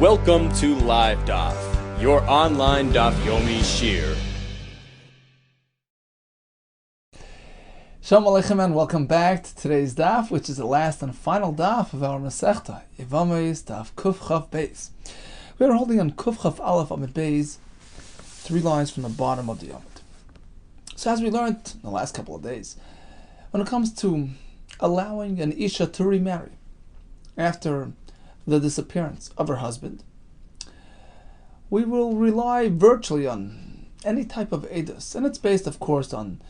Welcome to Live Daf, your online Daf Yomi Shir. Shalom Aleichem and welcome back to today's Daf, which is the last and final Daf of our Masechta, Yevamos Daf Kuf Chav Beis. We are holding on Kuf Chav Aleph Amid Beis, 3 lines from the bottom of the Amid. So as we learned in the last couple of days, when it comes to allowing an Isha to remarry after the disappearance of her husband, we will rely virtually on any type of edus, and it's based, of course, on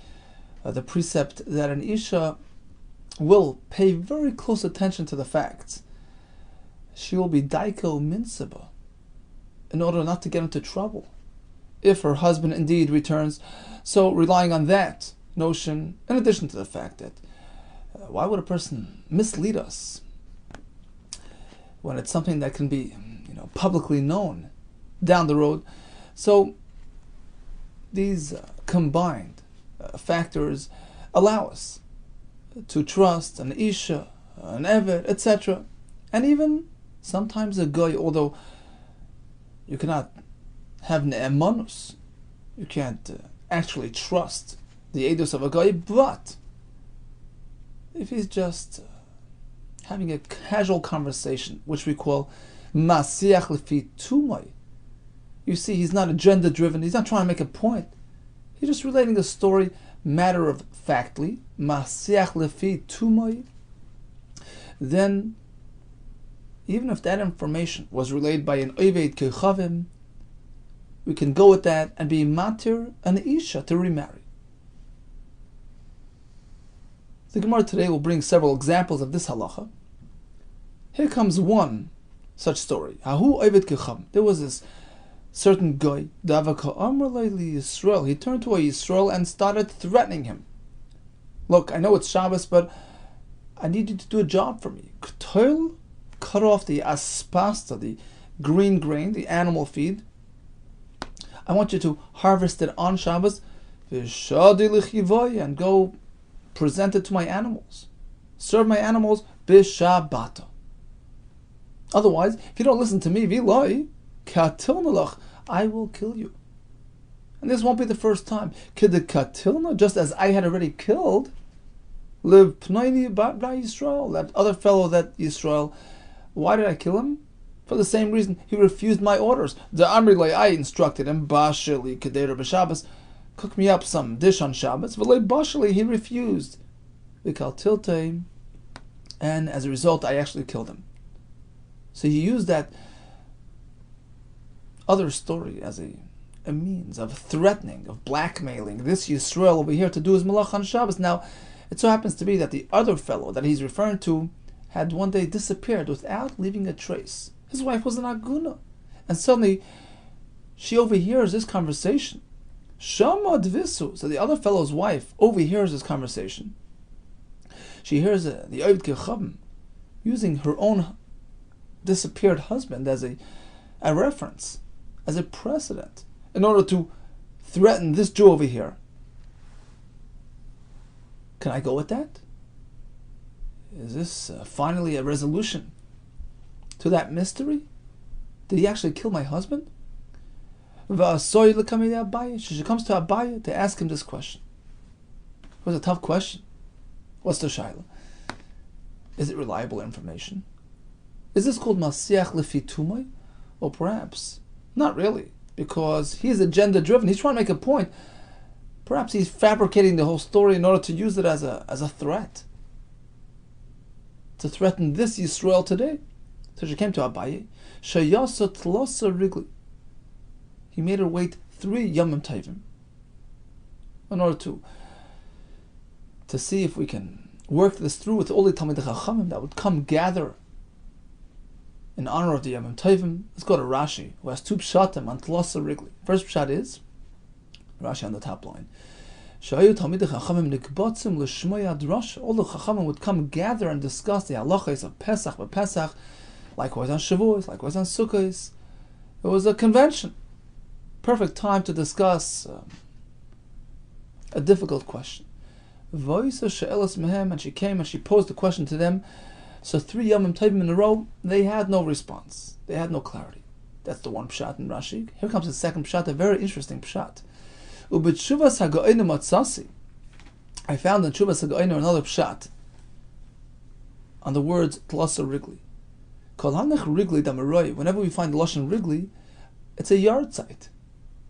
the precept that an Isha will pay very close attention to the facts. She will be daiko minseba in order not to get into trouble if her husband indeed returns. So relying on that notion, in addition to the fact that why would a person mislead us when it's something that can be, publicly known down the road? So these combined factors allow us to trust an Isha, an Evet, etc., and even sometimes a Goy, although you cannot have ne'emanus, you can't actually trust the edus of a Goy, but if he's just having a casual conversation, which we call masiach lefi tumay. You see, he's not agenda-driven. He's not trying to make a point. He's just relating a story, matter of factly, masiach lefi tumay. Then, even if that information was relayed by an oved kechavim, we can go with that and be matir an isha to remarry. The Gemara today will bring several examples of this halacha. Here comes one such story. Hahu oved kechavim. There was this certain guy, Davaka Amr Leili Yisrael. He turned to a Yisrael and started threatening him. Look, I know it's Shabbos, but I need you to do a job for me. Cut off the aspasta, the green grain, the animal feed. I want you to harvest it on Shabbos, and go present it to my animals. Serve my animals b'shabbata. Otherwise, if you don't listen to me, viloi, katil I will kill you. And this won't be the first time. Katilna, just as I had already killed Liv Pnaini Bat Yisrael, that other fellow, that Yisrael. Why did I kill him? For the same reason. He refused my orders. The Amrilay, I instructed him, Bashili Kedera B'Shabbos, cook me up some dish on Shabbos. V'lei Bashili, he refused. V'kaltilte, and as a result, I actually killed him. So he used that other story as a means of threatening, of blackmailing this Yisrael over here to do his malach on Shabbos. Now, it so happens to be that the other fellow that he's referring to had one day disappeared without leaving a trace. His wife was an aguna. And suddenly, she overhears this conversation. Shama dvisu. So the other fellow's wife overhears this conversation. She hears the Oved Kechavim using her own disappeared husband as a reference, as a precedent, in order to threaten this Jew over here. Can I go with that? Is this finally a resolution to that mystery? Did he actually kill my husband? She comes to Abaye to ask him this question. It was a tough question. What's the shaila? Is it reliable information? Is this called masiach lefi tumay? Or perhaps not really, because he's agenda-driven. He's trying to make a point. Perhaps he's fabricating the whole story in order to use it as a threat, to threaten this Yisrael today. So she came to Abaye. Shayasa tlosa rigli. He made her wait 3 yomim tovim in order to see if we can work this through with all the Talmidei Chachamim that would come gather in honor of the Yomim Tovim. Let's go to Rashi, who has 2 pshatim on tlosa rigli. First pshat is Rashi on the top line. Shayu Talmidei Chachamim nikbotzim l'shmoy hadrasha. All the Chachamim would come gather and discuss the halachos of Pesach b'Pesach, likewise on Shavuos, likewise on Sukkos. It was a convention. Perfect time to discuss a difficult question. And she came and she posed the question to them. So 3 Yomim Tovim in a row, they had no response. They had no clarity. That's the one pshat in Rashi. Here comes the second pshat, a very interesting pshat. Ubetshuvas haga'inu matzasi. I found in Tshuvas haga'inu another pshat on the words tlasa rigli. Kol hanech rigli damaroi. Whenever we find the lashon rigli, it's a yard site.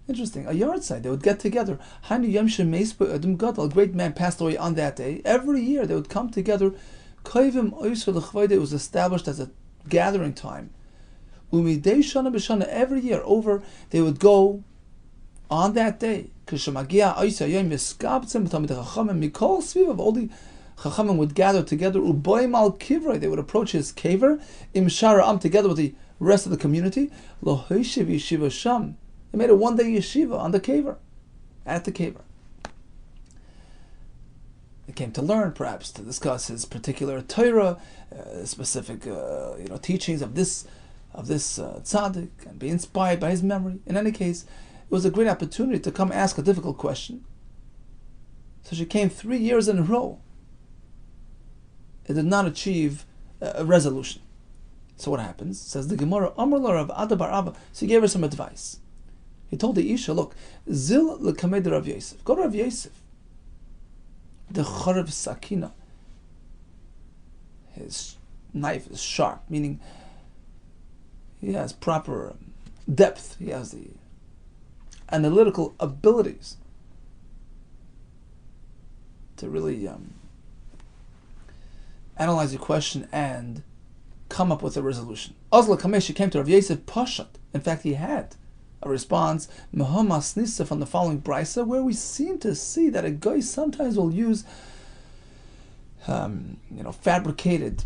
Interesting, a yard site. They would get together. Hani yom shemeis adam gadol. A great man passed away on that day. Every year they would come together. Koivim oisur l'chvayde. It was established as a gathering time. Umidei shana b'shana. Every year over, they would go on that day. K'shemagia oisur yom miskabtzim b'tamid chachamim mikol sviv of all the chachamim would gather together. Uboim al kivrei. They would approach his kaver. Im shara am together with the rest of the community. Lo hoishiv yeshiva sham. They made a one-day yeshiva on the kaver, at the kaver. They came to learn, perhaps, to discuss his particular Torah, specific, teachings of this tzaddik, and be inspired by his memory. In any case, it was a great opportunity to come ask a difficult question. So she came 3 years in a row. It did not achieve a resolution. So what happens? Says the Gemara, Amar la Rav Ada bar Abba. So he gave her some advice. He told the Isha, look, Zil l'kamed Rav Yosef. Go to Rav Yosef. The Chorev Sakina. His knife is sharp, meaning he has proper depth. He has the analytical abilities to really analyze the question and come up with a resolution. Ozla Kamesh, he came to Rav Yosef Pashat. In fact, he had a response, Mehamas Nisa, from the following brisa, where we seem to see that a guy sometimes will use fabricated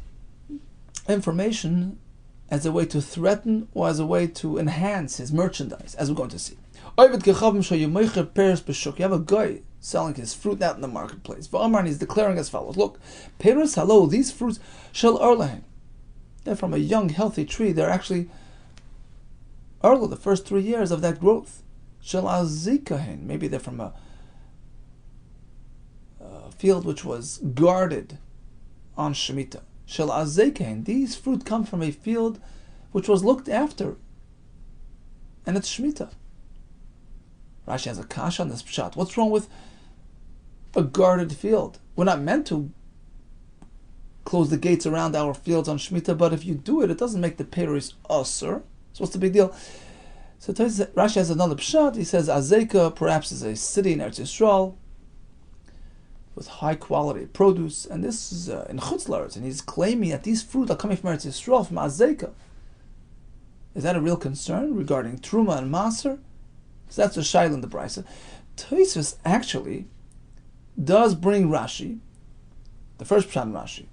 information as a way to threaten or as a way to enhance his merchandise, as we're going to see. You have a guy selling his fruit out in the marketplace. And he's declaring as follows, look, Peres halo, these fruits shall erlahem. They're from a young, healthy tree. They're actually early, the first 3 years of that growth. Shel azikahin, maybe they're from a field which was guarded on Shemitah. Shel azikahin, these fruit come from a field which was looked after, and it's Shemitah. Rashi has a kasha on this pshat. What's wrong with a guarded field? We're not meant to close the gates around our fields on Shemitah, but if you do it, it doesn't make the peris usur. So what's the big deal? So Rashi has another pshat. He says Azeka perhaps is a city in Eretz Yisrael with high quality produce, and this is in Chutz La'aretz, and he's claiming that these fruit are coming from Eretz Yisrael, from Azeka. Is that a real concern regarding Truma and Maser? Because that's a shaila in the brisa. Tosfos actually does bring Rashi, the first pshat in Rashi.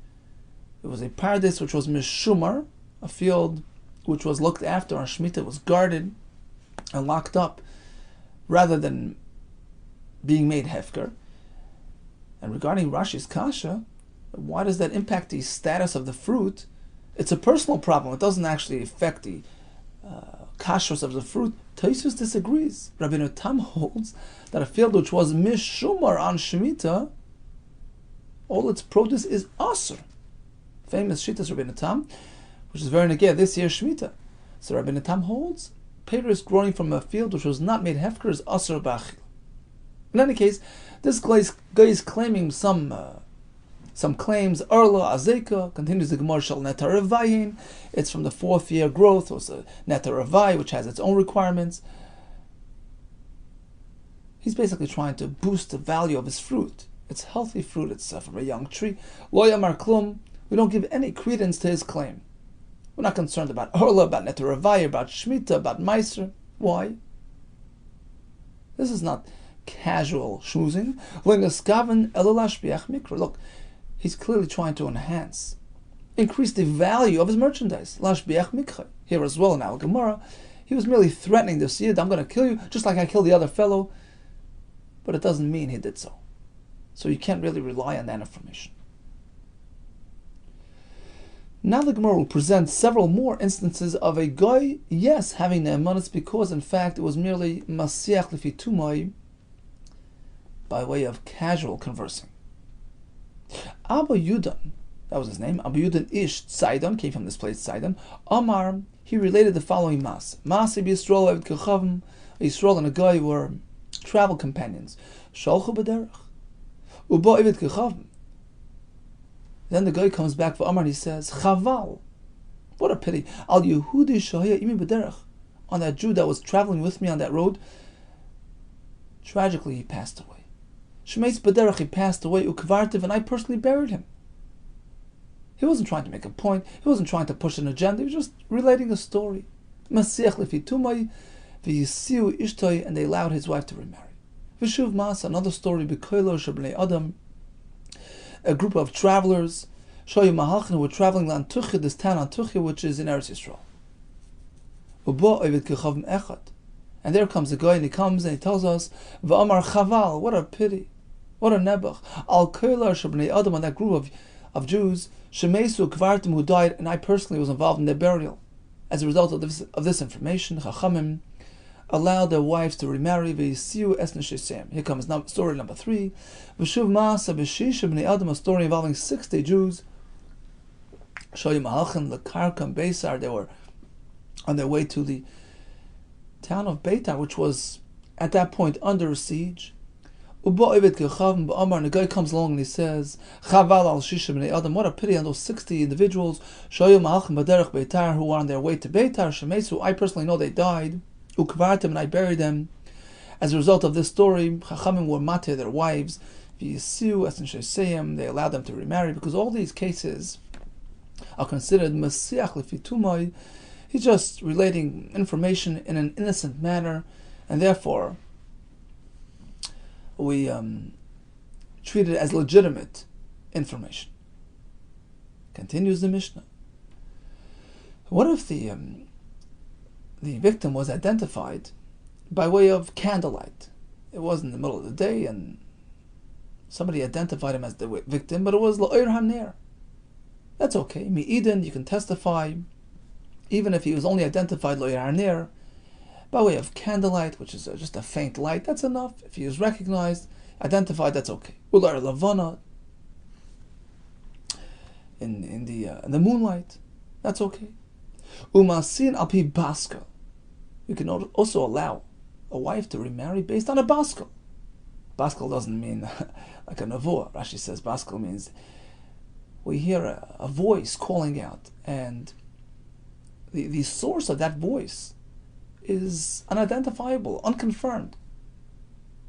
It was a paradise which was mishumar, a field which was looked after on Shemitah, was guarded and locked up, rather than being made hefker. And regarding Rashi's kasha, why does that impact the status of the fruit? It's a personal problem. It doesn't actually affect the kashrus of the fruit. Tosfos disagrees. Rabbi Yehuda Tam holds that a field which was mishumar on Shemitah, all its produce is asur. Famous shittas Rabbi Yehuda Tam, which is very negay this year Shemitah. So Rabbi Yehuda Tam holds peris growing from a field which was not made hefker is asur b'achil. In any case, this guy is claiming some claims. Erla Azeka, continues the Gemara Shal Netar Revayin. It's from the 4th year growth, or Netar Revai, which has its own requirements. He's basically trying to boost the value of his fruit. It's healthy fruit. It's from a young tree. Lo Yamar Klum. We don't give any credence to his claim. We're not concerned about Erla, about Netar Revai, about Shemitah, about Meiser. Why? This is not casual schmoozing. Look, he's clearly trying to increase the value of his merchandise. Here as well in Al Gemara, he was merely threatening the Yid, I'm going to kill you, just like I killed the other fellow. But it doesn't mean he did so. So you can't really rely on that information. Now the Gemara will present several more instances of a guy, yes, having ne'emanis, because in fact it was merely masiach lefi tumai, by way of casual conversing. Abba Yudan, that was his name. Rabbi Yehuda Ish Sidon came from this place, Sidon. Amar, he related the following mas. Masi b'Yisrael eved kechavim. Yisrael and a guy were travel companions. Shalchu b'derech. Uba eved kechavim. Then the guy comes back for Amar and he says, Chaval. What a pity. Al Yehudi shahaya imi b'derech. On that Jew that was traveling with me on that road, tragically he passed away. Shemeis b'derech, he passed away. Ukvartiv, and I personally buried him. He wasn't trying to make a point. He wasn't trying to push an agenda. He was just relating a story. Masiach lefi tumai v'yisiu ishtoi, and they allowed his wife to remarry. V'shuv mas, another story, b'koilo shebnei adam, a group of travelers, shoyu mahalchin, who were traveling to Antuchia, this town Antuchia, which is in Eretz Yisrael. Ubo ovid kechavim echad, and there comes a guy, and he comes and he tells us, v'amar chaval, what a pity, what a nebuch, al koilo shebnei adam, on that group of Jews, Shemesu Kvartim, who died, and I personally was involved in their burial. As a result of this information, Chachamim allowed their wives to remarry. V'yisiu es neshesem. Here comes story number 3. V'shuv ma'asa b'shisha b'nei adam, a story involving 60 Jews. Shoyu mahalchin l'karkam Beisar. They were on their way to the town of Beitar, which was at that point under siege. And the guy comes along and he says, Chaval al shisha b'nei adam, what a pity on those 60 individuals who are on their way to Beitar, Shemesu, I personally know they died, ukvartim, and I buried them. As a result of this story, Chachamim were mate their wives, v'yisiu es neshesem, they allowed them to remarry, because all these cases are considered masiach lefi tumai. He's just relating information in an innocent manner, and therefore we treat it as legitimate information. Continues the Mishnah. What if the victim was identified by way of candlelight? It was in the middle of the day, and somebody identified him as the victim, but it was la'ir haner. That's okay. Mi'iden, you can testify, even if he was only identified la'ir haner, by way of candlelight, which is just a faint light, that's enough. If he is recognized, identified, that's okay. Ular lavana, in the moonlight, that's okay. Umasin alpi baskel. You can also allow a wife to remarry based on a baskel. Baskel doesn't mean like a nevuah. Rashi says baskel means we hear a voice calling out, and the source of that voice is unidentifiable, unconfirmed.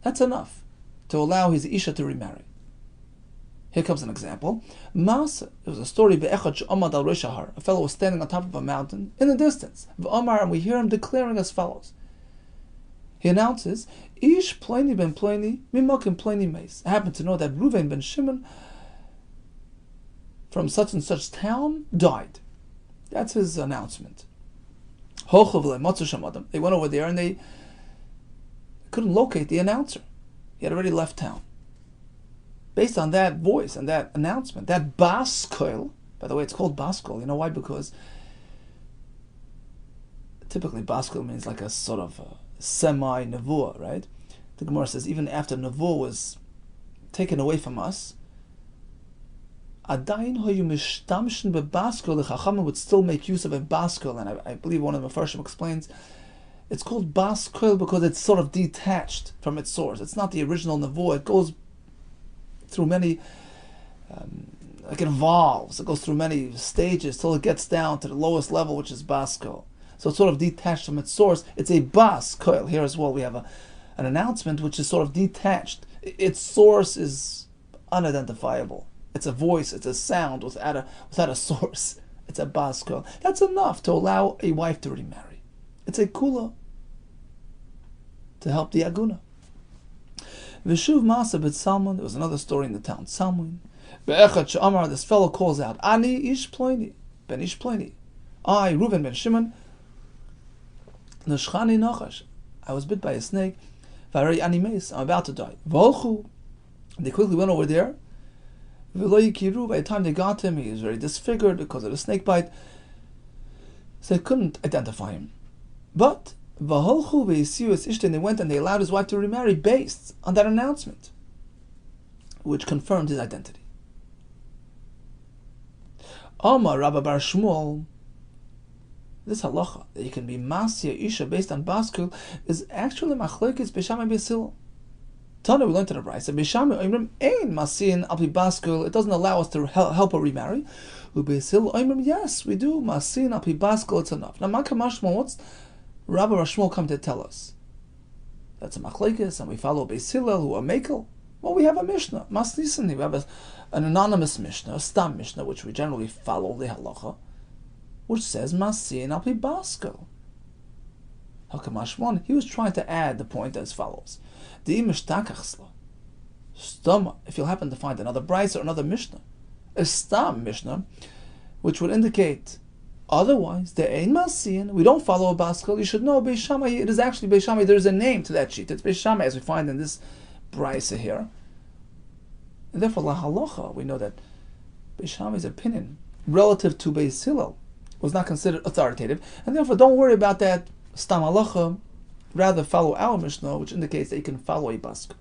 That's enough to allow his Isha to remarry. Here comes an example. Masa, there was a story, a fellow was standing on top of a mountain in the distance. And we hear him declaring as follows. He announces, Ish Pliny ben Pliny, Mimakim Pliny Meis. I happen to know that Reuven ben Shimon from such and such town died. That's his announcement. They went over there and they couldn't locate the announcer. He had already left town. Based on that voice and that announcement, that baskol, by the way, it's called baskol. You know why? Because typically baskol means like a sort of semi-nevuah, right? The Gemara says even after nevuah was taken away from us, Adayin hoyu mishtamshin bebaskel, the Chachamim would still make use of a baskel, and I believe one of the Mefarshim explains it's called baskel because it's sort of detached from its source. It's not the original nevuah. It goes through many, like it evolves. It goes through many stages till it gets down to the lowest level, which is baskel. So it's sort of detached from its source. It's a baskel. Here as well, we have an announcement which is sort of detached. Its source is unidentifiable. It's a voice, it's a sound without a source. It's a baskel. That's enough to allow a wife to remarry. It's a kula to help the aguna. V'shuv masa b't Salmon. There was another story in the town Salmon. Be'echad she'amar, this fellow calls out, Ani ish ploni, ben ish ploni. I, Reuven ben Shimon, neshchani nachash. I was bit by a snake. V'arei ani meis. I'm about to die. V'olchu. They quickly went over there. By the time they got him, he was very disfigured because of the snake bite, so they couldn't identify him. But they went and they allowed his wife to remarry based on that announcement, which confirmed his identity. Amar Rabbi Bar Shmuel, this halacha that you can be masya isha based on baskul is actually machlokes Beishamai Beisil. Tana, we learned to the Brisa. Beishamai oimrim ein masin al pi baskul. It doesn't allow us to help her remarry. Ubesil oimrim, yes, we do masin al pi baskul. It's enough. Now, Makamashmal, what's Rabbi Rashmuel come to tell us? That's a machlokes, and we follow Beis Hillel, who are mekel. Well, we have a Mishnah, Masnisani. We have an anonymous Mishnah, a stam Mishnah, which we generally follow the halacha, which says Masin al pi baskel. Hakamashmon, he was trying to add the point as follows: Di mishtakachsla stama. If you'll happen to find another brisa or another Mishnah, a stam Mishnah, which would indicate otherwise, there ain't Masin. We don't follow a baskel. You should know Beishamai. It is actually Beishamai. There is a name to that sheet. It's Beishamai, as we find in this brisa here. And therefore, la halacha, we know that Beishamai's opinion relative to Beis Hillel was not considered authoritative, and therefore don't worry about that stam halacha. Rather follow our Mishnah, which indicates that you can follow a baskel.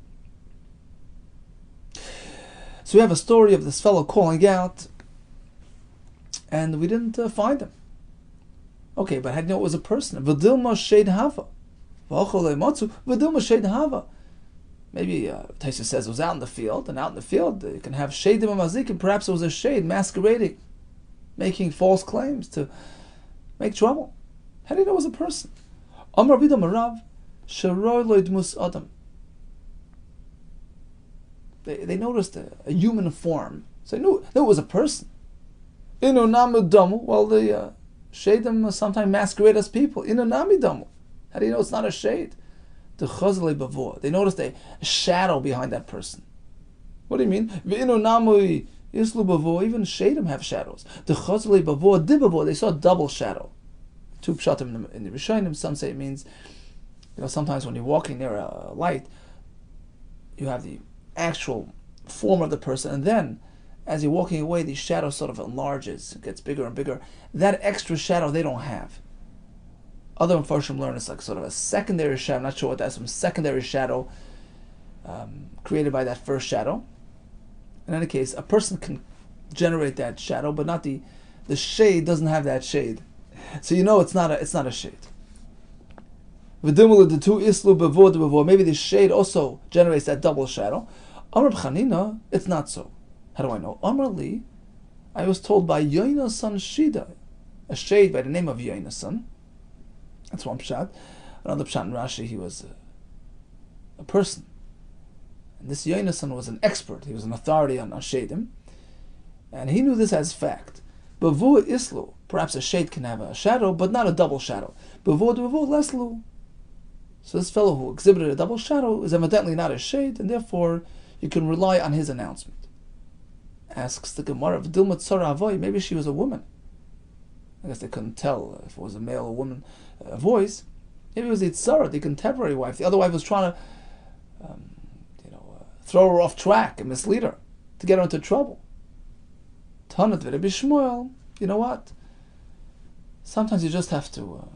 So we have a story of this fellow calling out, and we didn't find him. Okay, but how do you know it was a person? V'dilma shed hava, v'achol le'matzu v'dilma shed hava. Maybe Taisa says it was out in the field, and out in the field you can have shadim and mazik, perhaps it was a shade masquerading, making false claims to make trouble. How do you know it was a person? Amar bidam arav sharoi loidmus adam. They noticed a human form, so they knew it was a person. Inu namu damu. Well, the shadim sometimes masquerade as people. Inu nami damu. How do you know it's not a shade? The chazle bavor. They noticed a shadow behind that person. What do you mean? V'inu namu islu bavor. Even shadim have shadows. The chazle bavor dibavor. They saw a double shadow. Two pshatim in the Rishonim. Some say it means, sometimes when you're walking near a light, you have the actual form of the person, and then as you're walking away, the shadow sort of enlarges, it gets bigger and bigger. That extra shadow they don't have. Other Mepharshim learn it's like sort of a secondary shadow. I'm not sure what that's, some secondary shadow created by that first shadow. In any case, a person can generate that shadow, but not the shade doesn't have that shade. So it's not a shade. Maybe the shade also generates that double shadow. Amar B'chanina, it's not so. How do I know? Amar Li, I was told by Yoina's son Shida, a shade by the name of Yoina's son. That's one pshat. Another pshat in Rashi, he was a person. And this Yoina's son was an expert. He was an authority on shadim. And he knew this as fact. Bavu islu, perhaps a shade can have a shadow, but not a double shadow. Bavu leslu. So this fellow who exhibited a double shadow is evidently not a shade, and therefore you can rely on his announcement. Asks the Gemara, maybe she was a woman. I guess they couldn't tell if it was a male or woman voice. Maybe it was the Tzara, the contemporary wife. The other wife was trying to throw her off track and mislead her to get her into trouble. Tanat Rabbi Shmuel, you know what? Sometimes you just have to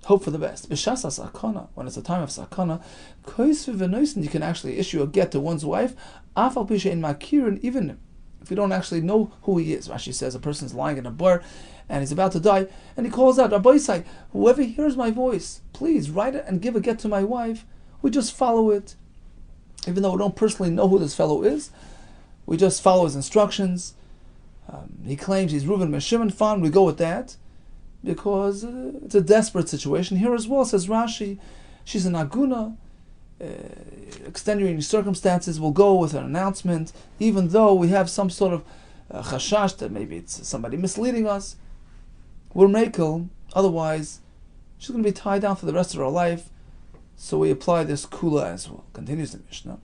hope for the best. B'shasa sakana, when it's a time of sakana, you can actually issue a get to one's wife, afal pisha in makirin, even if you don't actually know who he is. Rashi says a person's lying in a bar and he's about to die, and he calls out, Rabbi Yisai, whoever hears my voice, please write it and give a get to my wife. We just follow it. Even though we don't personally know who this fellow is, we just follow his instructions. He claims he's Reuven ben Shimon, fine, we go with that, because it's a desperate situation. Here as well, says Rashi, she's an aguna, extenuating circumstances, will go with an announcement, even though we have some sort of chashash that maybe it's somebody misleading us. We're mekel, otherwise she's going to be tied down for the rest of her life, so we apply this kula as well. Continues the Mishnah.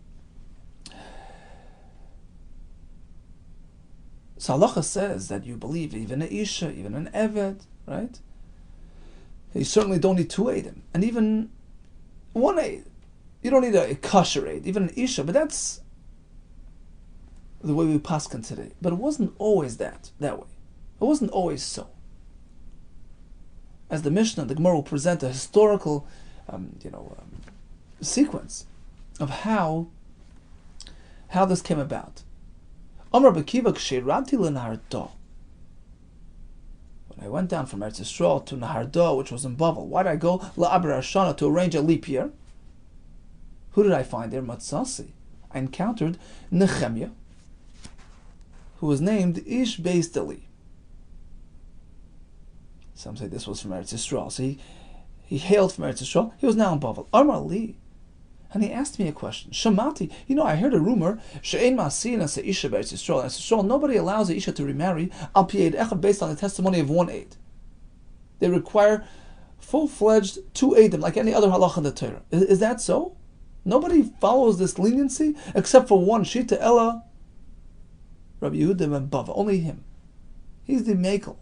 So halacha says that you believe even an isha, even an eved, right? You certainly don't need two eidim, and even one eid. You don't need a kosher eid, even an isha, but that's the way we paskin today. But it wasn't always that way. It wasn't always so. As the Mishnah, the Gemara will present a historical, sequence of how this came about. Amar B'kiva k'sheirati l'narto. went down from Eretz Yisrael to Nahardo, which was in Bavel. Why did I go La'abra Hashana to arrange a leap year? Who did I find there? Matzasi. I encountered Nehemiah, who was named Ish Beis Deli. Some say this was from Eretz Yisrael. So he hailed from Eretz Yisrael. He was now in Bavel. Amar Li. And he asked me a question. Shamati, I heard a rumor. She'ein ma'asina se'isha be'Eretz Yisrael. Eretz Yisrael, nobody allows a isha to remarry al pi eid echad based on the testimony of one aid. They require full-fledged two aidim, like any other halacha in the Torah. Is that so? Nobody follows this leniency except for one shita ella, Rabbi Yehuda ben Bava. Only him. He's the mekel.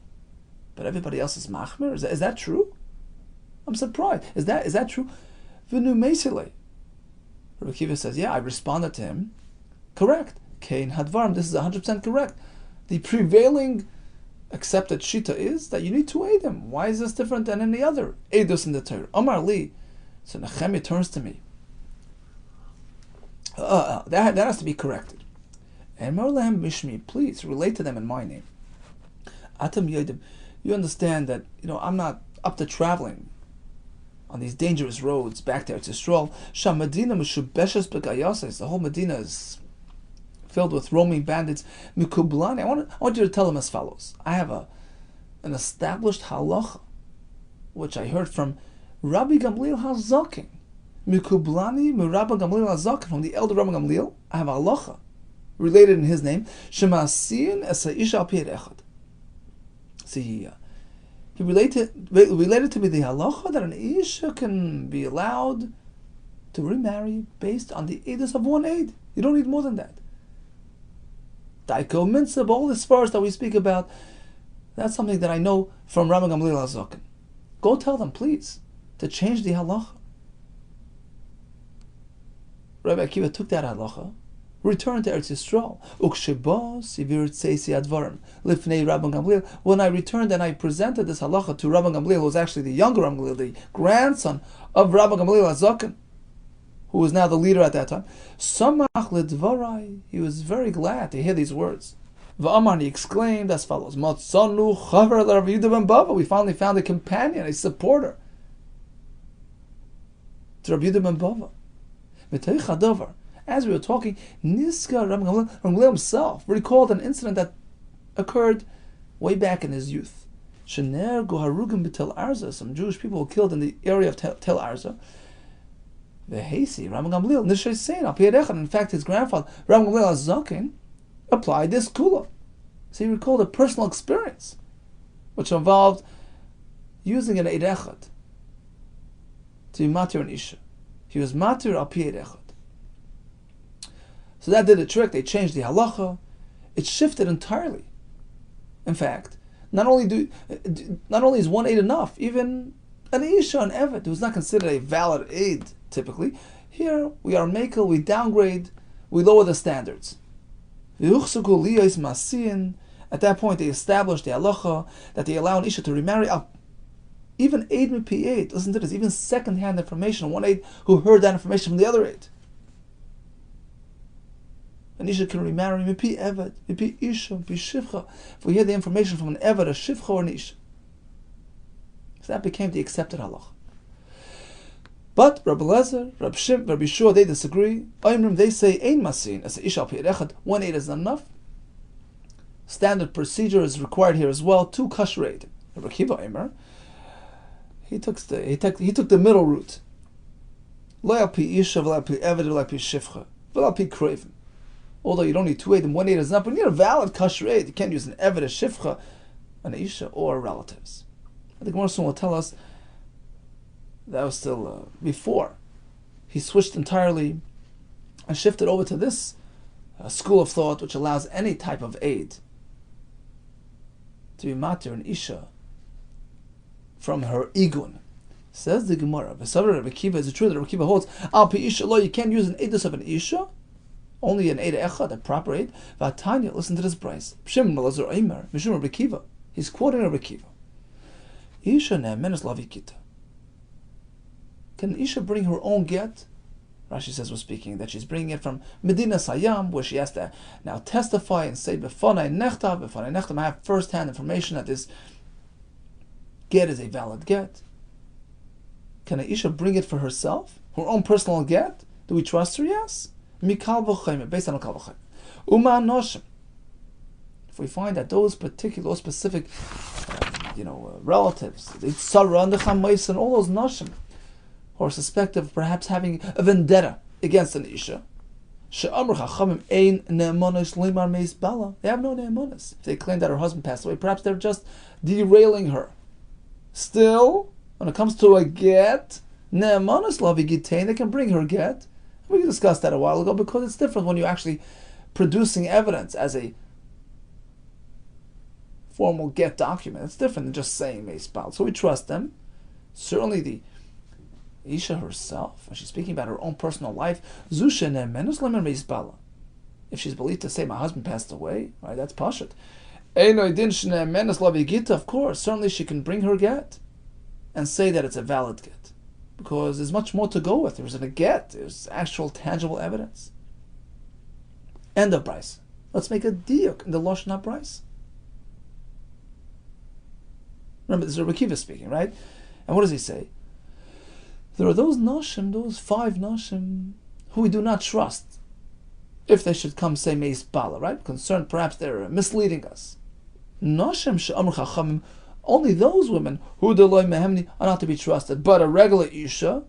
But everybody else is machmer. Is that true? I'm surprised. Is that true? V'nu meisele. Rabbi Akiva says, yeah, I responded to him. Correct. Kain hadvarim. This is 100% correct. The prevailing accepted shita is that you need two eidim. Why is this different than any other eidus in the Torah? Amar Li. So Nehemiah turns to me. That has to be corrected. And Marlahem Mishmi, please relate to them in my name. Atam Yedim, you understand that I'm not up to traveling on these dangerous roads back to Eretz Yisrael. Sham Medina Meshubeshes Begayoses. The whole Medina is filled with roaming bandits. Mikublani. I want you to tell them as follows. I have an established halacha, which I heard from Rabbi Gamliel HaZaken. Mikublani Mirabba Gamliel HaZaken, from the elder Rabbi Gamliel. I have a halacha related in his name. Shemasiyin esa isha al pi echad. See, he related to me the halacha that an isha can be allowed to remarry based on the edus of one aid. You don't need more than that. Daiko mitzvah, all the spars that we speak about, that's something that I know from Rabbi Gamliel HaZaken. Go tell them, please, to change the halacha. Rabbi Akiva took that halacha, returned to Eretz Yisrael. Lifnei Rabbi Gamliel. When I returned and I presented this halacha to Rabbi Gamliel, who was actually the younger Rabbi Gamliel, the grandson of Rabbi Gamliel HaZaken, who was now the leader at that time. Samach ledvarai. He was very glad to hear these words. V'amar, he exclaimed as follows: Matzanu chaver Rabbi Yehuda ben Bava. We finally found a companion, a supporter to Rabbi Yehuda ben Bava. As we were talking, Niska Rabbi Gamliel himself recalled an incident that occurred way back in his youth. Shener Goharugim b'Tel Arza. Some Jewish people were killed in the area of Tel Arza. Vehesi Rabbi Gamliel Nishay Sein al pi echad. In fact, his grandfather Rabbi Gamliel HaZaken applied this kula. So he recalled a personal experience, which involved using an eid echad to be matir an isha. He was matir al pi echad. So that did the trick. They changed the halacha. It shifted entirely. In fact, not only is one aid enough, even an isha, an evet, who is not considered a valid aid typically, here we are mekel, we downgrade, we lower the standards. At that point, they established the halacha that they allow an isha to remarry even aid mipi aid. Listen to this, even second-hand information. One aid who heard that information from the other aid. An isha can remarry mipi evet, mipi isha, mipi shivcha. If we hear the information from an evet, a shivcha, or an isha. So that became the accepted halacha. But Rabbi Lezer, Rabbi Shim, Rabbi Shua, they disagree. They say ein masin as isha al pi echad. One aid is not enough. Standard procedure is required here as well. Two kosher aid. Rabbi Akiva Eimer, he took the middle route. Lo al pi isha, v'lo al pi evet, v'lo al pi shivcha, v'lo al pi kreven. Although you don't need two aid and one aid is enough, but you need a valid kosher aid. You can't use an evet, a shivcha, an isha, or relatives. The Gemara soon will tell us that was still before he switched entirely and shifted over to this school of thought, which allows any type of aid to be matir an isha from her igun. Says the Gemara, V'savra Rabbi Akiva, is it true that Rabbi Akiva holds al pi isha lo, you can't use an aidus of an isha, only an aid echad, a proper aid? V'atanya, listen to this price. Pshim Malazar Eimer, Mishum Rabbi Akiva. He's quoting Rabbi Akiva. Isha ne'menes lavikita. Can Isha bring her own get? Rashi says we're speaking that she's bringing it from Medina Sayam, where she has to now testify and say Befanai Nechtav. I have first-hand information that this get is a valid get. Can an Isha bring it for herself? Her own personal get? Do we trust her? Yes. Mikal v'chayim, based on Mikal v'chayim. Uma noshim. If we find that those specific, relatives, the tzara and the chamais and all those noshim, who are suspected of perhaps having a vendetta against an Isha, she'amr chachamim ein ne'emonos limar meis bala. They have no ne'emonos. If they claim that her husband passed away, perhaps they're just derailing her. Still, when it comes to a get, ne'emonos lavi gitain, they can bring her get. We discussed that a while ago because it's different when you're actually producing evidence as a formal get document. It's different than just saying meis bala. So we trust them. Certainly the Isha herself, when she's speaking about her own personal life, if she's believed to say, my husband passed away, right, that's pashut. Of course, certainly she can bring her get and say that it's a valid get. Because there's much more to go with. There's a get, there's actual tangible evidence. End of Bryce. Let's make a diuk in the Lashon HaBryce. Remember, this is Rabbi Yehuda speaking, right? And what does he say? There are those noshim, those 5 noshim, who we do not trust if they should come say meis bala, right? Concerned perhaps they're misleading us. Noshim she'amr chachamim, only those women who deloi mehemni are not to be trusted. But a regular Isha,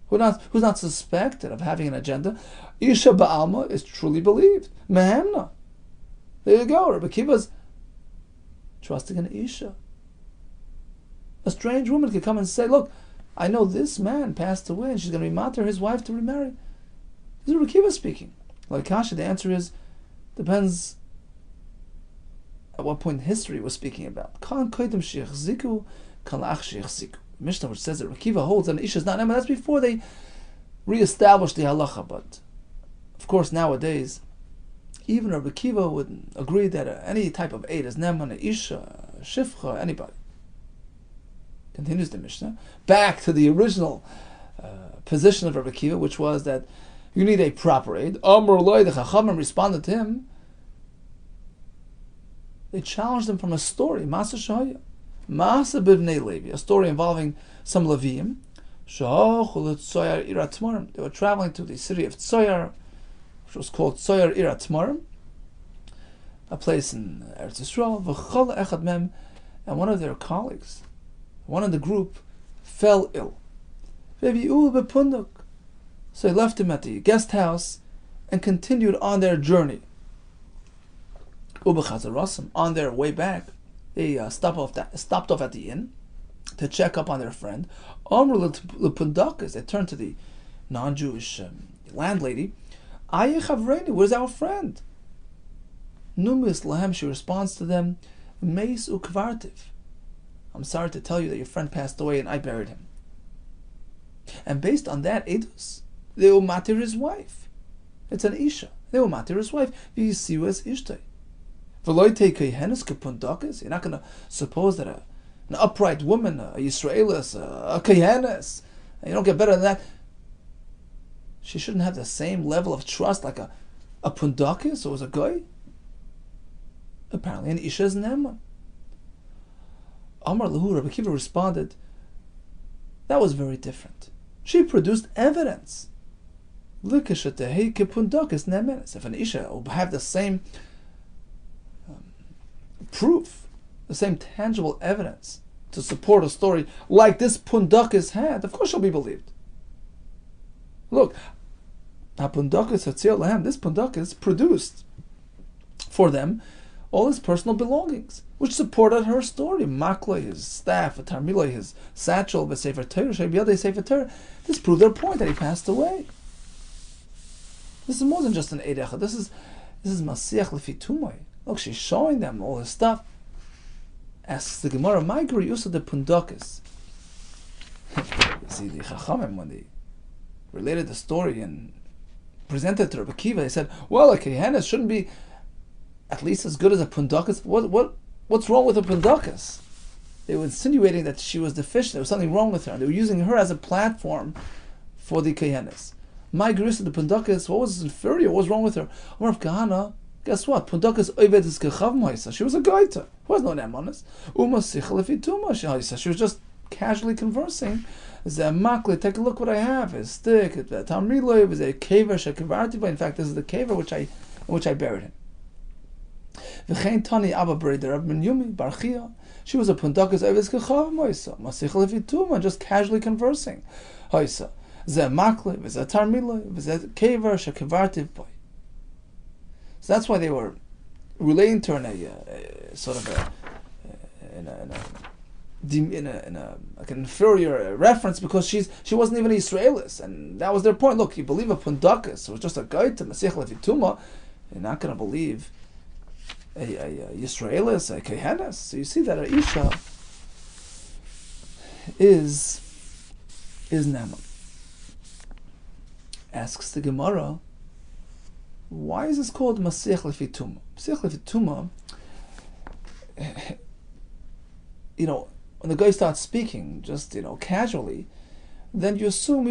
who's not suspected of having an agenda, Isha ba'alma is truly believed. Mehemna. There you go. Rabbi Kiva's trusting an Isha. A strange woman could come and say, look, I know this man passed away and she's going to be mater his wife to remarry. This is Rabbi Kiva speaking. Like Kasha, the answer is, depends at what point in history we're speaking about. Mishnah which says that Rabbi Kiva holds that an Isha is not Nema, that's before they re-established the halacha. But of course nowadays, even Rabbi Kiva would agree that any type of aid is Nema, an Isha, Shifcha, anybody. Continues the Mishnah, back to the original position of Rabbi Kiva, which was that you need a proper aid. Amr Loi, the Chachamim responded to him. They challenged him from a story, Masa Shahaya, Masa Bivnei Levi, a story involving some Leviim. They were traveling to the city of Tzoyar, which was called Tzoyar Irat Tmarim, a place in Eretz Yisrael. V'chol echad mem, and one of their colleagues, one in the group, fell ill. So they left him at the guest house and continued on their journey. On their way back, they stopped off at the inn to check up on their friend. They turned to the non-Jewish landlady. Where's our friend? She responds to them, Meis ukvartiv. I'm sorry to tell you that your friend passed away and I buried him. And based on that edus, they will matir his wife. It's an Isha. They will matir his wife. V'yisiu es ishtay. V'loi teikei henes kepundakas. You're not going to suppose that an upright woman, a Yisraelis, a kehenes, you don't get better than that. She shouldn't have the same level of trust like a pundakis or a guy. Apparently an Isha is Nema. Amar Lahu, Rabbi Kiva responded, that was very different. She produced evidence. If an Isha will have the same proof, the same tangible evidence to support a story like this Pundakis had, of course she'll be believed. Look, this Pundakis produced for them all his personal belongings, which supported her story. Makla, his staff, Tarmila, his satchel, the Sefer Torah, Shebiyadei Sefer Torah. This proved their point that he passed away. This is more than just an Eidecha. This is Masiach Lefitumai. Look, she's showing them all this stuff. Asks the Gemara, my Guriusa de Pundakis. See, the Chachamim, when they related the story and presented it to Rabbi Kiva, they said, well, a Kehenes shouldn't be at least as good as a Pundakas. What's wrong with a Pundakas? They were insinuating that she was deficient. There was something wrong with her. They were using her as a platform for the Kehenes. My Gerisa, the Pundakas, what was inferior? What was wrong with her? Amar of Kahana, Guess what? Pundakas oived is kechav moisa. She was a goita. Who has no nemanis? Umasichel ifituma shehaisa. She was just casually conversing. Zemakli, take a look what I have. A stick. Tamriloi is a kaver shekivarti. In fact, this is the kaver in which I buried him. V'chein tani abba buried Rab Yumi Barchia. She was a pundakas oived is kechav moisa. Masichel ifituma, just casually conversing. Hoisa. Zemakli is a tarmiloi is a kaver shekivarti boy. So that's why they were relating to her in a sort of like an inferior reference, because she wasn't even Israelis, and that was their point. Look, you believe a pundakas, it was just a guide to Masech Levituma, you're not going to believe a Yisraelis, a Kehenes. So you see that a Isha is Naaman. Asks the Gemara, why is this called Masech Lefituma? Masech Lefituma, when the guy starts speaking, just, casually, then you assume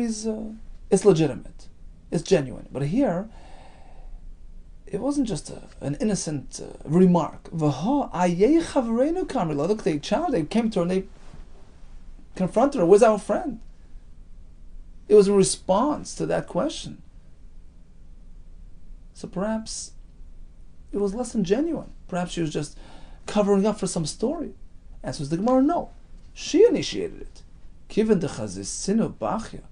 it's legitimate, it's genuine. But here, it wasn't just an innocent remark. Look, they challenged, they came to her and they confronted her, where's our friend? It was in response to that question. So perhaps it was less than genuine. Perhaps she was just covering up for some story. Answers the Gemara, no. She initiated it. Kiven dechazis sinu bachya.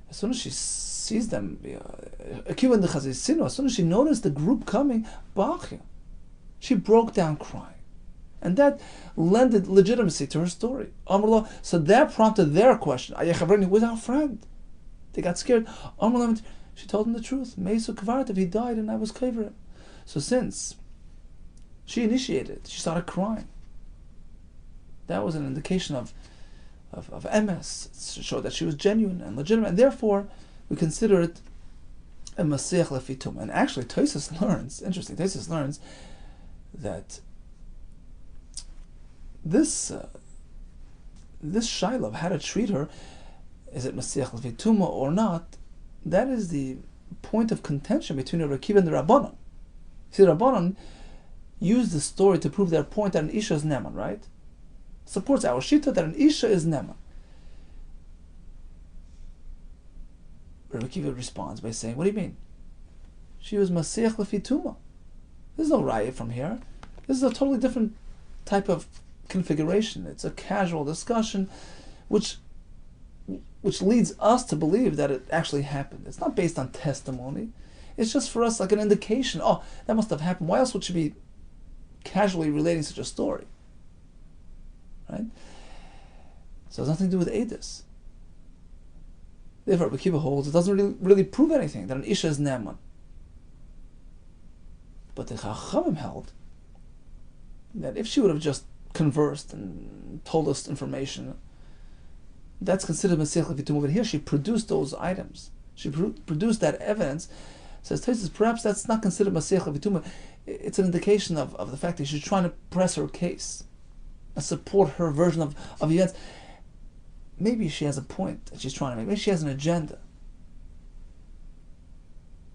As soon as she sees them, kiven dechazis sinu, as soon as she noticed the group coming, bachya, she broke down crying. And that lended legitimacy to her story. Amrullah, so that prompted their question. Where's our friend? They got scared. Amrullah, she told him the truth. Meisu kvartiv, he died and I was covering. So since she initiated it, she started crying. That was an indication of MS. It showed that she was genuine and legitimate, and therefore we consider it a Masech Lefitum. And actually, Tosfos learns, interesting, Tosfos learns that this shaila of how to treat her, is it Masech Lefituma or not, that is the point of contention between the Rakiv and the Rabbanon. See, the Rabbanon used the story to prove their point that an Isha is Neman, right? Supports our Shita that an Isha is Neman. Rabbi Akiva responds by saying, what do you mean? She was Masech Lefituma. There's no raya from here. This is a totally different type of configuration. It's a casual discussion which leads us to believe that it actually happened. It's not based on testimony. It's just for us like an indication. Oh, that must have happened. Why else would she be casually relating such a story? Right? So it has nothing to do with Edis. Therefore, Rabbi Akiva holds it doesn't really prove anything that an Isha is Neman. But the Chachamim held that if she would have just conversed and told us information, that's considered Masech Lefituma. But here she produced those items. She produced that evidence. Says Tosfos, perhaps that's not considered Masech Lefituma. It's an indication of the fact that she's trying to press her case and support her version of events. Maybe she has a point that she's trying to make. Maybe she has an agenda.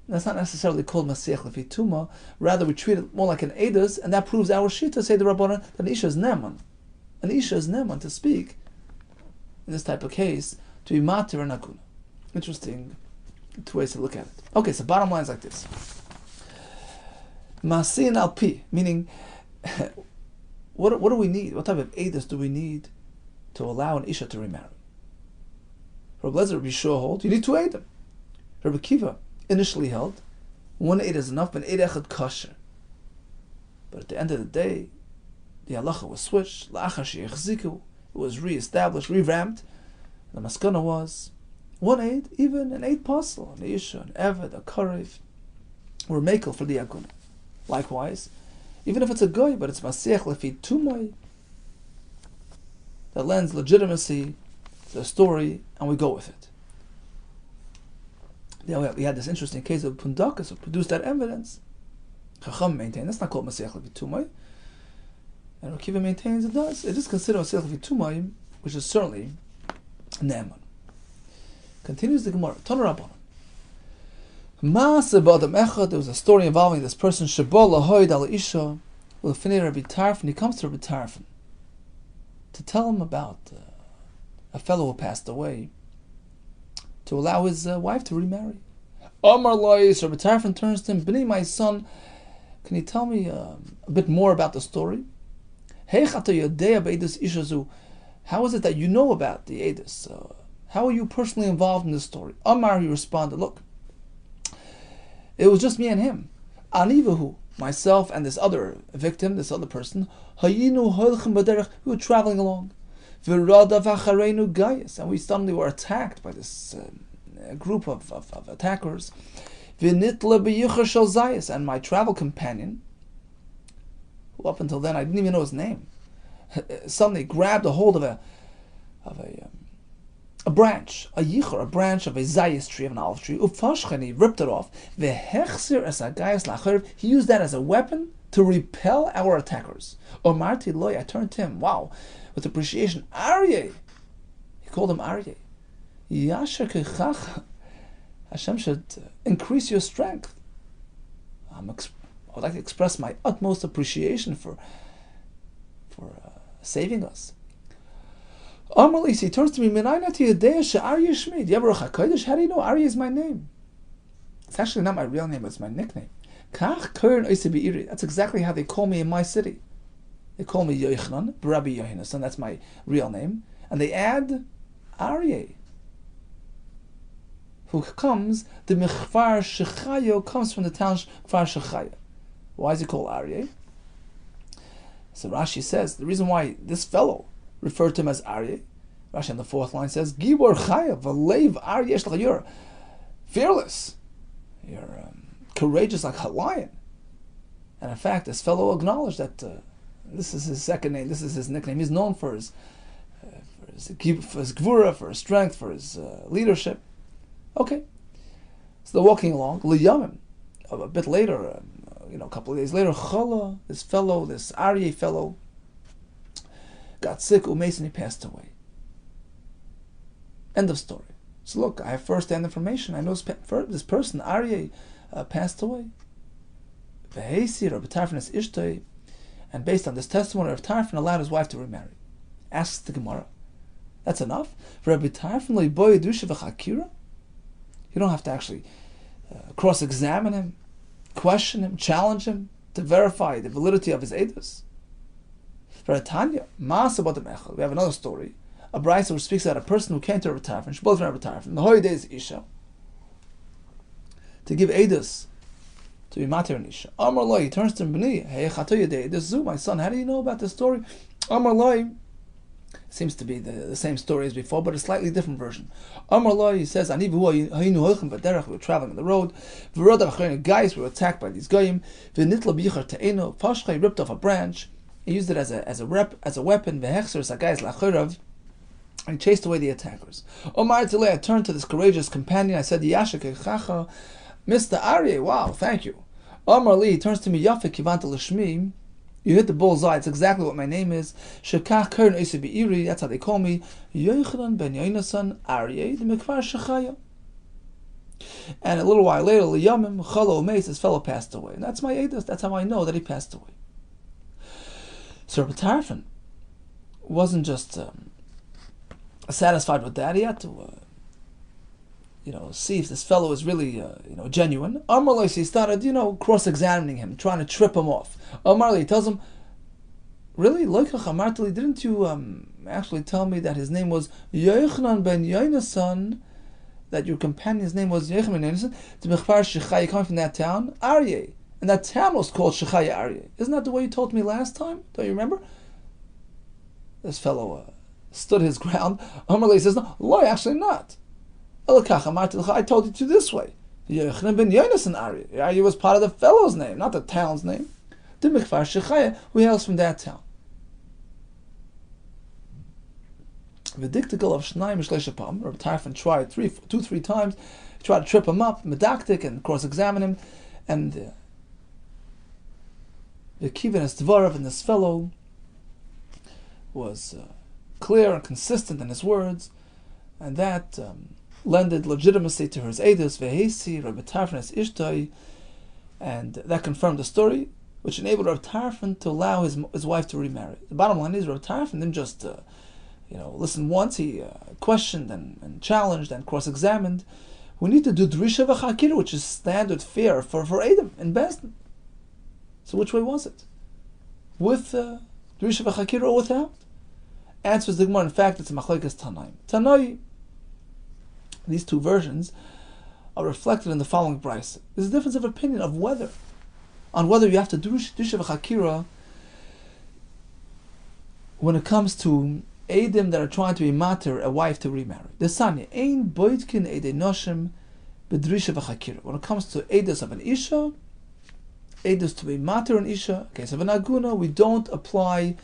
That's not necessarily called Masech Lefituma. Rather, we treat it more like an Edus, and that proves our Shita, say the Rabbanan, that an Isha is Neman. An Isha is Neman to speak, in this type of case, to be Matir and Aguna. Interesting two ways to look at it. Okay, so bottom line is like this. Masin Alpi, meaning, what do we need? What type of Edus do we need to allow an Isha to remarry? Rabbi Lezer, Rabbi Shua hold, you need two Edim. Rabbi Akiva initially held, one Ed is enough, but Ed Echad kosher. But at the end of the day, the halacha was switched, La'achar she'echziku, it was re-established, revamped. The maskana was, one Ed, even an Ed apostle, an Isha, an Eved, a Karev, were makel for the Aguna. Likewise, even if it's a goy, but it's Masech Lefituma, that lends legitimacy to the story, and we go with it. We had this interesting case of Pundakas who produced that evidence. Chacham maintained that's not called Masech Lefituma, and Akiva maintains it does. It is considered Masech Lefituma, which is certainly Ne'eman. Continues the Gemara. Tana Rabbanan. There was a story involving this person, Rabbi Tarfon. He comes to Rabbi Tarfon to tell him about a fellow who passed away, to allow his wife to remarry. Rabbi Tarfon turns to him, B'nai, my son, can you tell me a bit more about the story? How is it that you know about the Edus? How are you personally involved in this story? Amar, he responded, look, it was just me and him. Anivahu, myself and this other victim, this other person, we were traveling along. And we suddenly were attacked by this group of attackers. And my travel companion, who up until then I didn't even know his name, suddenly grabbed a hold of a branch, a branch of a zayis tree, of an olive tree, and he ripped it off. He used that as a weapon to repel our attackers. Omarti loy, I turned to him, wow, with appreciation, Aryeh. He called him Aryeh. Hashem should increase your strength. I would like to express my utmost appreciation for saving us. Amalis, he turns to me, how do you know Aryeh is my name? It's actually not my real name, it's my nickname. That's exactly how they call me in my city. They call me Yochanan, Rabbi Yehuda, that's my real name. And they add Aryeh, who comes, the Mechfar Shechayo comes from the town Kfar Shechayo. Why is he called Aryeh? So Rashi says, the reason why this fellow referred to him as Aryeh, Rashi in the fourth line says, Gibor Chaya, V'leiv Aryeh, you're fearless, you're courageous like a lion. And in fact, this fellow acknowledged that this is his second name, this is his nickname. He's known for his gvura, for his strength, for his leadership. Okay, so they're walking along. Liyamim, a bit later, a couple of days later, Chala, this Aryeh fellow, got sick, umeis, and he passed away. End of story. So look, I have first-hand information. I know this person, Aryeh, passed away. V'heisi Rabbi Tarfon is ishtoi, and based on this testimony, Rabbi Tarfon allowed his wife to remarry. Asks the Gemara, that's enough? For Rabbi Tarfon lo yiboy dusha v'chakira? You don't have to actually cross-examine him, question him, challenge him to verify the validity of his edus. For Tanya, we have another story, a brayso which speaks about a person who came to Rabbi Tarfon, Shbol from Rabbi Tarfon, the holy days Isha, to give edus to be mater and Isha. Amar Loi, he turns to him, B'ni, hey chatoy yedei edus zu, my son, how do you know about this story? Amar Loi, seems to be the same story as before, but a slightly different version. Amar Loi, he says, we were traveling on the road. Guys, we were attacked by these goyim. He ripped off a branch. He used it as a weapon. And he chased away the attackers. Omar Tilei, I turned to this courageous companion. I said, Mr. Aryeh, wow, thank you. Amar Li, he turns to me, Yafik Kivanta Lishmi. You hit the bullseye. It's exactly what my name is. Shekach Kern Iri. That's how they call me. Yochanan ben Yonasan Aryeh the Mikvar Shechaya. And a little while later, Liyamim Chalo Meis, his fellow passed away. And that's my edus. That's how I know that he passed away. So Rabbi Tarfon wasn't just satisfied with that. He had to, see if this fellow is really, genuine. Amarli, he started, cross-examining him, trying to trip him off. Amarli, he tells him, really, Loikach Amartali, didn't you actually tell me that his name was Yochanan ben Yonasan, that your companion's name was Yochanan ben Yonasan, to Mechfar Shechaya, coming from that town, Aryeh, and that town was called Shechaya Aryeh. Isn't that the way you told me last time? Don't you remember? This fellow stood his ground. Amarli says, no, actually not. I told you to this way. Yochanan ben Yonasan Aryeh. Aryeh was part of the fellow's name, not the town's name. The Mikfar Shechaya, who hails from that town. The dictical of Shnai Mishleshapam, Rabbi Tarfon tried 2-3 times, tried to trip him up, medactic, and cross-examine him, and the Kivin Dvarav, and this fellow was clear and consistent in his words, and that lended legitimacy to her edus vehesi Rabbi Tarfon es ishtoi, and that confirmed the story, which enabled Rabbi Tarfon to allow his wife to remarry. The bottom line is Rabbi Tarfon didn't just listen once. He questioned and challenged and cross-examined. We need to do drisha v'chakira, which is standard fare for Adam in Bezdin. So which way was it? With drisha v'chakira or without? Answers the Gemara. In fact, it's a machlekes Tanaim. Tanai. These two versions are reflected in the following brayso. There's a difference of opinion on whether you have to do drisha v'chakira when it comes to Edim that are trying to be mater a wife to remarry. The Sanya ein boitkin edei noshim bedrisha v'chakira. When it comes to edus of an isha, edus to be mater an isha, case of an aguna, we don't apply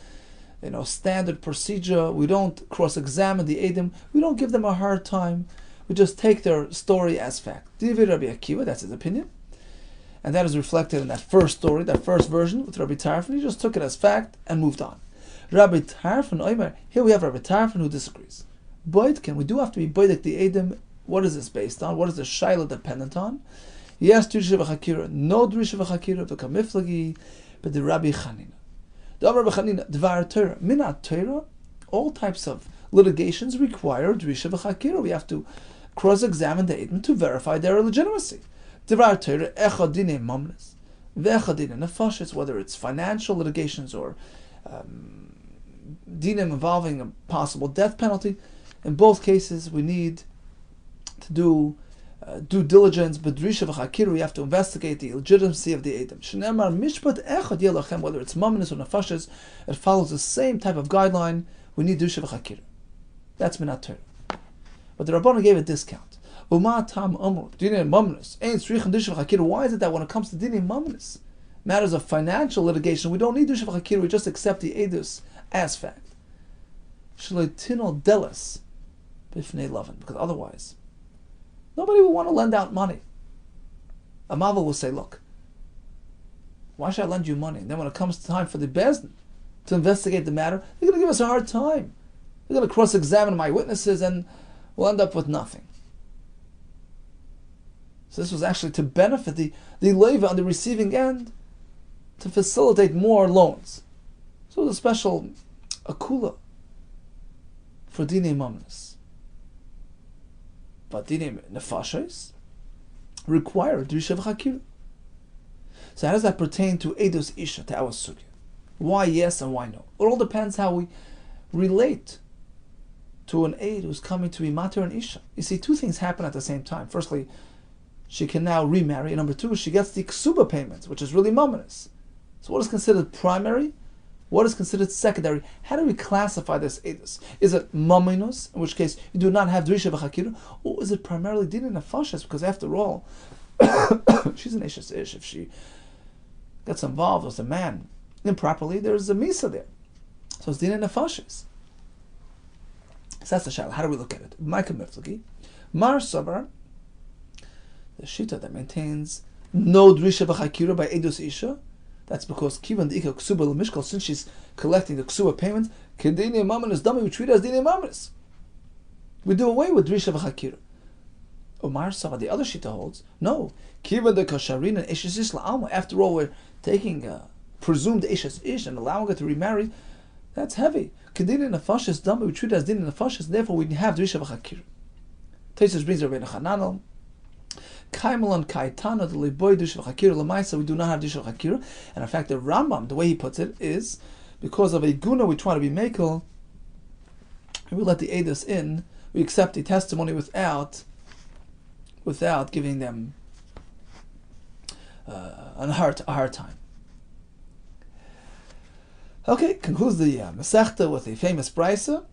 standard procedure. We don't cross-examine the edim. We don't give them a hard time. We just take their story as fact. Divid Rabbi Akiva, that's his opinion, and that is reflected in that first story, that first version with Rabbi Tarfon. He just took it as fact and moved on. Rabbi Tarfon Omer, here we have Rabbi Tarfon who disagrees. Boitkin, we do have to be boidik the edim. What is this based on? What is the shaila dependent on? Yes, drisha v'chakira. No drisha v'chakira. V'kamiflagi, but the Rabbi Chanina. The Rabbi Chanina, dvar Torah, minat Torah. All types of litigations require drisha v'chakira. We have to cross-examine the edim to verify their legitimacy. Dvar Torah, echad dine mamnes, v'echad dine nefashis. Whether it's financial litigations or dinim involving a possible death penalty, in both cases we need to do due diligence. B'drisha v'chakira, we have to investigate the legitimacy of the edim. Shneimar mishpat echad yelachem, whether it's mamnis or nefashis, it follows the same type of guideline. We need drisha v'chakira. That's minat Torah. But the Rabbanu gave a discount. Uma tam amru dinim mamnis ein tzrichen drisha v'chakira. Why is it that when it comes to dinim mamnis, matters of financial litigation, we don't need drisha v'chakira, we just accept the edus as fact? Shleitino delis b'fnei lavin, because otherwise nobody will want to lend out money. A mavel will say, look, why should I lend you money? And then when it comes time for the Bezdin to investigate the matter, they're going to give us a hard time. They're going to cross-examine my witnesses and we'll end up with nothing. So this was actually to benefit the leiva on the receiving end, to facilitate more loans. So it was a special akula for dinei mamnis. But dinei nefashos require drisha v'chakira. So how does that pertain to edus isha, to our sugya? Why yes and why no? It all depends how we relate to an aid who's coming to be mater and isha. You see, two things happen at the same time. Firstly, she can now remarry. And number two, she gets the ksuba payments, which is really mamnis. So what is considered primary? What is considered secondary? How do we classify this edus? Is it maminus, in which case you do not have drisha v'chakira, or is it primarily dinei nefashos? Because after all, she's an isha's ish. If she gets involved with a man improperly, there's a misa there. So it's dinei nefashos. So that's the shaila. How do we look at it? Micah Miflagi, Mar Sabar, the shita that maintains no drisha v'chakira by edus isha. That's because kivan the ikha ksuba l'mishkal, since she's collecting the ksuba payments, kedinei mamnis dami, we treat it as dinei mamnis. We do away with drisha v'chakira. Omar Sava, the other shita holds, no, kivan the kasharin and ishes ish la'alma. After all, we're taking presumed ishes ish and allowing her to remarry. That's heavy. Kedinei nefashis dami, we treat it as dinei nefashis. Therefore, we have drisha v'chakira. Taisus brings Rabbeinu Chananel. Kaimalan kaitana the liboy drisha v'chakira lemaisa. We do not have drisha v'chakira, and in fact, the Rambam, the way he puts it, is because of a guna we try to be mekel, and we let the edus in. We accept the testimony without giving them a hard time. Okay, concludes the Masechta with a famous brayso.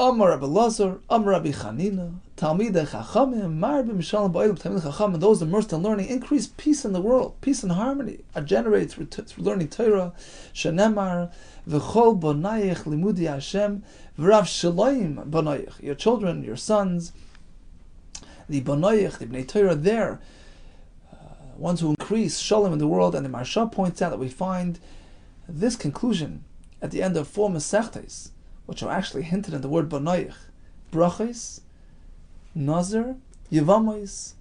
Amar Rabbi Lazar, Amar Rabbi Chanina, Talmidei Chachamim, Marbi Mishalim Ba'olam, Talmidei Chachamim, those immersed in learning, increase peace in the world, peace and harmony, are generated through learning Torah. Shenemar, V'chol Bonayich Limudi Hashem, V'rav Shaloim Bonayich, your children, your sons, the Bonayich, the Bnei Torah, they're ones who increase Shalom in the world. And the Maharsha points out that we find this conclusion at the end of 4 Masechtes, which are actually hinted in the word Bonayich, brachos, Nazir, Yevamos,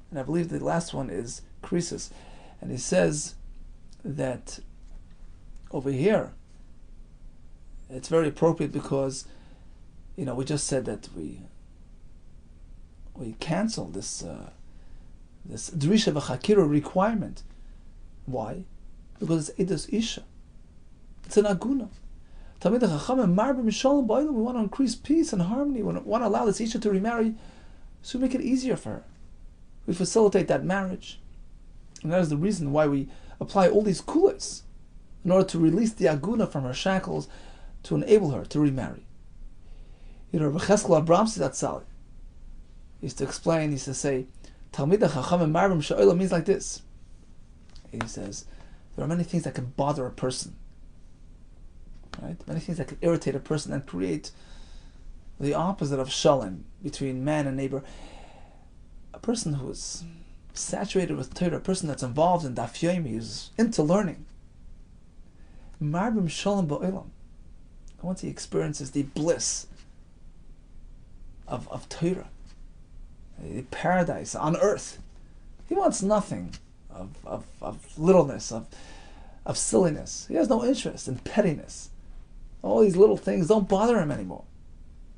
and I believe the last one is Krisis. And he says that over here, it's very appropriate because, we just said that we cancel this Drisha v'Chakira requirement. Why? Because it's Eidos Isha. It's an Aguna. We want to increase peace and harmony. We want to allow this Isha to remarry, so we make it easier for her. We facilitate that marriage. And that is the reason why we apply all these kulas, in order to release the Aguna from her shackles, to enable her to remarry. Rabbi Cheskel Abramsi Zatzal used to explain, he used to say, Talmidei Chachamim Marbim She'olam means like this. He says, there are many things that can bother a person. Right? Many things that can irritate a person and create the opposite of shalom between man and neighbor. A person who is saturated with Torah, a person that's involved in Daf Yomi, who's into learning. Marbim Shalom Ba'olam. Once he experiences the bliss of Torah, the paradise on earth, he wants nothing of littleness, of silliness. He has no interest in pettiness. All these little things don't bother him anymore.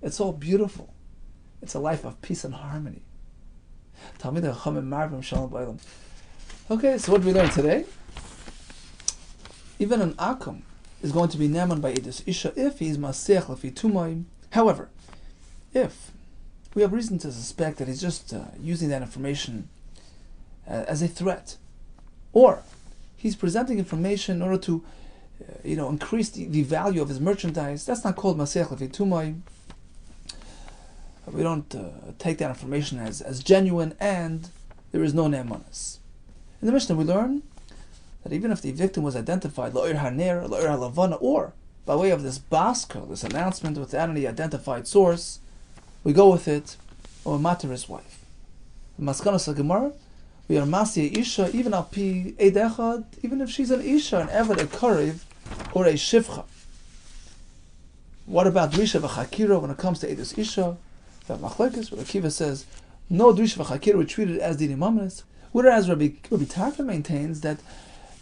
It's all beautiful. It's a life of peace and harmony. Okay, so what did we learn today? Even an Akum is going to be Neman by Eidos Isha if he's Masech Lefi Tumayim. However, if we have reason to suspect that he's just using that information as a threat, or he's presenting information in order to increase the value of his merchandise, that's not called Masech Lefi Tumayim. We don't take that information as genuine, and there is no Ne'emanis. In the Mishnah we learn that even if the victim was identified La'ir HaNer, La'ir HaLavana, or by way of this basker, this announcement without any identified source, we go with it, or matter his wife. In Maskanos HaGemara, we are Masi Isha, even al pi Eid Echad, even if she's an Isha, an Eved, a Karev, or a Shivcha. What about Drisha v'Chakira when it comes to Eidos Isha? That Machlekes, where Akiva says, no Drisha v'Chakira, we treat it as Dini Mamanis. Whereas Rabbi Tarfa maintains that,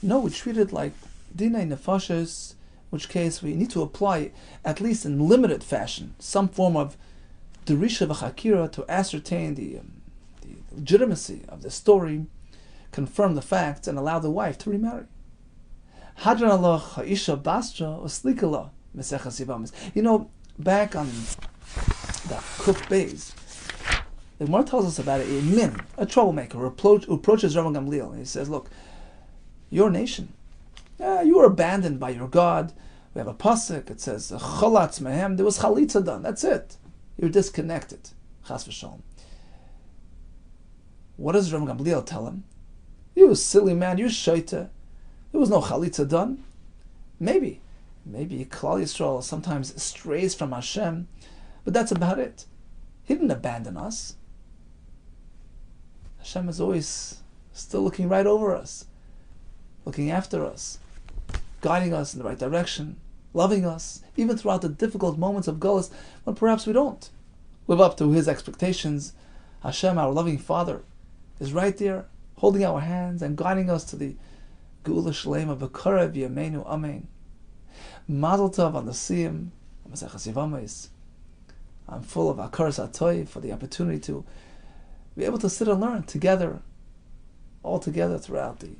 no, we treat it like Dinei Nefashis, in which case we need to apply, at least in limited fashion, some form of Drisha v'Chakira to ascertain the legitimacy of the story, confirm the facts, and allow the wife to remarry. Hadran Allah Ha'isha Bastra Uslikala Mesechas Yevamos. Back on the Kuf Beis, the Gemara tells us about a min, a troublemaker, who approaches Rabban Gamliel, and he says, look, your nation, you were abandoned by your God. We have a pasuk, it says, Chalatz mehem, there was chalitza done, that's it. You're disconnected. Chas v'shalom. What does Rabban Gamliel tell him? You silly man, you shaita. There was no chalitza done. Maybe Klal Yisrael sometimes strays from Hashem, but that's about it. He didn't abandon us. Hashem is always still looking right over us, looking after us, guiding us in the right direction, loving us, even throughout the difficult moments of Golus when perhaps we don't live up to His expectations. Hashem, our loving Father, is right there, holding our hands and guiding us to the Geula Shlema B'Karev Yameinu Amen. Mazel Tov on the Siyam, Masechas Yevamos. I'm full of Akaras Atoy for the opportunity to be able to sit and learn together, all together throughout the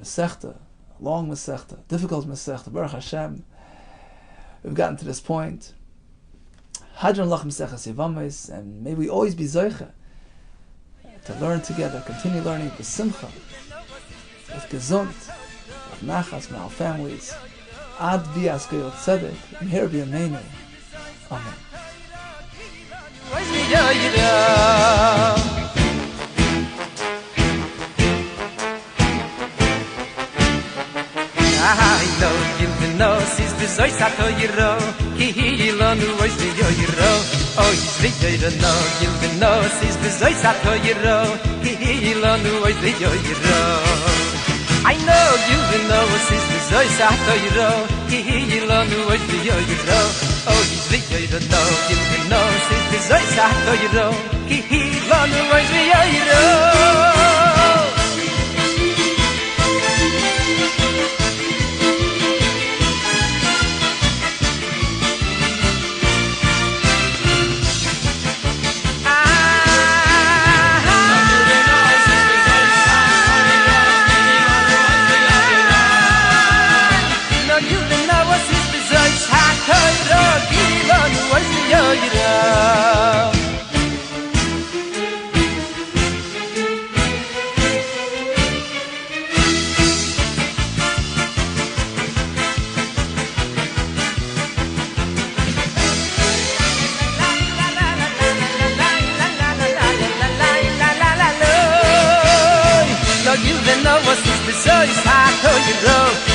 Masechta, long Masechta, difficult Masechta, Baruch Hashem. We've gotten to this point. Hadran Lach Masechas Yevamos, and may we always be Zoicha to learn together, continue learning with Simcha, with Gesund, with Nachas from our families. Ad Bias Geyot Tzedek, Meher B'Yameinu. Amen. I know you know what is the Zoy Satoiro, Hihilonu was the Yoiro. Oh, he's the Yoiro, you know, is the Zoy Satoiro, hi lanu was vi yiro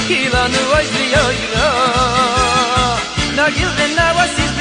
Kilanu was the yo. Now you know what's